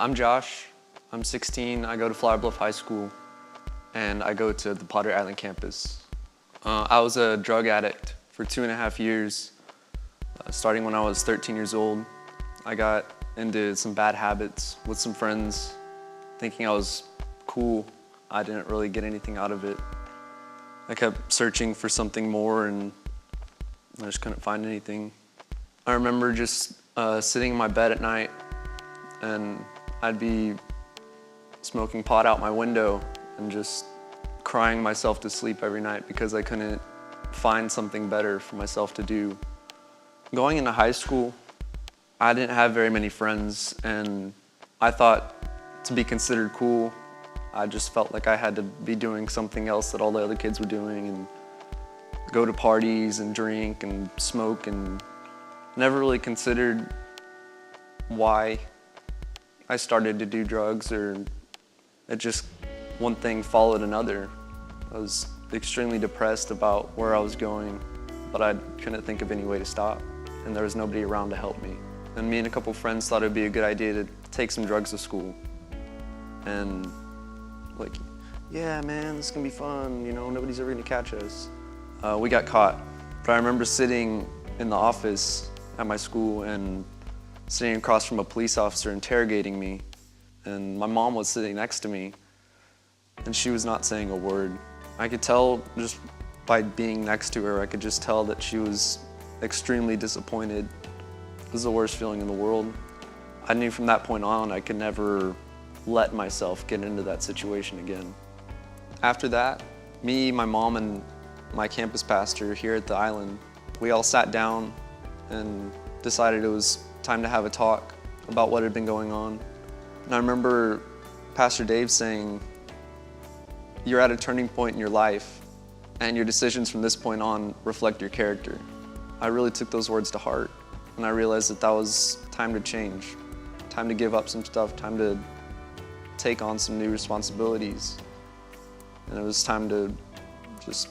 I'm Josh. I'm 16. I go to Flower Bluff High School, and I go to the Potter Island campus. I was a drug addict for 2.5 years, starting when I was 13 years old. I got into some bad habits with some friends, thinking I was cool. I didn't really get anything out of it. I kept searching for something more, and I just couldn't find anything. I remember just sitting in my bed at night, and I'd be smoking pot out my window and just crying myself to sleep every night because I couldn't find something better for myself to do. Going into high school, I didn't have very many friends, and I thought to be considered cool, I just felt like I had to be doing something else that all the other kids were doing and go to parties and drink and smoke, and never really considered why I started to do drugs, or it just one thing followed another. I was extremely depressed about where I was going, but I couldn't think of any way to stop, and there was nobody around to help me. And me and a couple friends thought it would be a good idea to take some drugs to school. And like, yeah man, this is gonna be fun, you know, nobody's ever gonna catch us. We got caught, but I remember sitting in the office at my school and sitting across from a police officer interrogating me, and my mom was sitting next to me, and she was not saying a word. I could tell just by being next to her, I could just tell that she was extremely disappointed. It was the worst feeling in the world. I knew from that point on I could never let myself get into that situation again. After that, me, my mom, and my campus pastor here at the island, we all sat down and decided it was time to have a talk about what had been going on. And I remember Pastor Dave saying, "You're at a turning point in your life, and your decisions from this point on reflect your character." I really took those words to heart, and I realized that that was time to change, time to give up some stuff, time to take on some new responsibilities. And it was time to just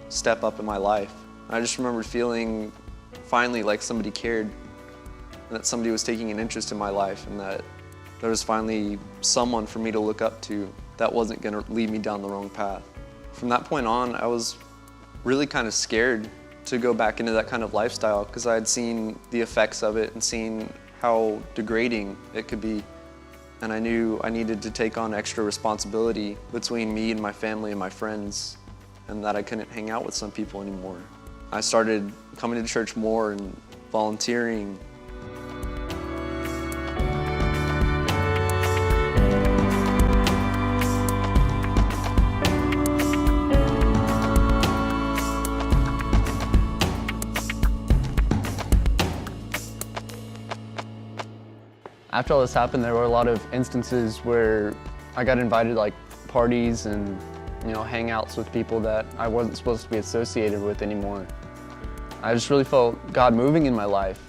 step up in my life. I just remember feeling finally like somebody cared, and that somebody was taking an interest in my life, and that there was finally someone for me to look up to that wasn't gonna lead me down the wrong path. From that point on, I was really kind of scared to go back into that kind of lifestyle because I had seen the effects of it and seen how degrading it could be. And I knew I needed to take on extra responsibility between me and my family and my friends, and that I couldn't hang out with some people anymore. I started coming to church more and volunteering. After all this happened, there were a lot of instances where I got invited to like parties and, you know, hangouts with people that I wasn't supposed to be associated with anymore. I just really felt God moving in my life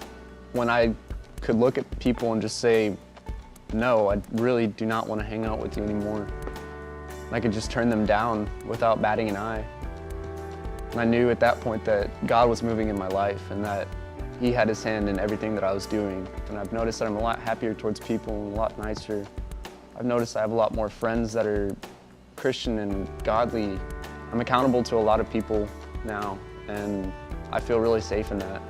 when I could look at people and just say, no, I really do not want to hang out with you anymore. And I could just turn them down without batting an eye. And I knew at that point that God was moving in my life and that He had His hand in everything that I was doing. And I've noticed that I'm a lot happier towards people and a lot nicer. I've noticed I have a lot more friends that are Christian and godly. I'm accountable to a lot of people now, and I feel really safe in that.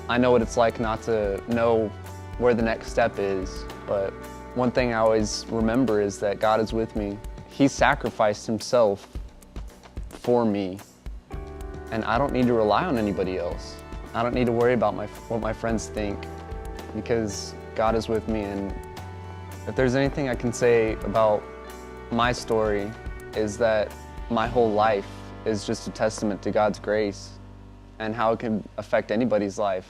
I know what it's like not to know where the next step is, but one thing I always remember is that God is with me. He sacrificed Himself for me, and I don't need to rely on anybody else. I don't need to worry about what my friends think, because God is with me. And if there's anything I can say about my story, is that my whole life is just a testament to God's grace and how it can affect anybody's life.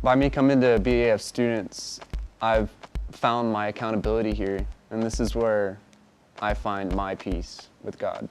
By me coming to BAF Students, I've found my accountability here, and this is where I find my peace with God.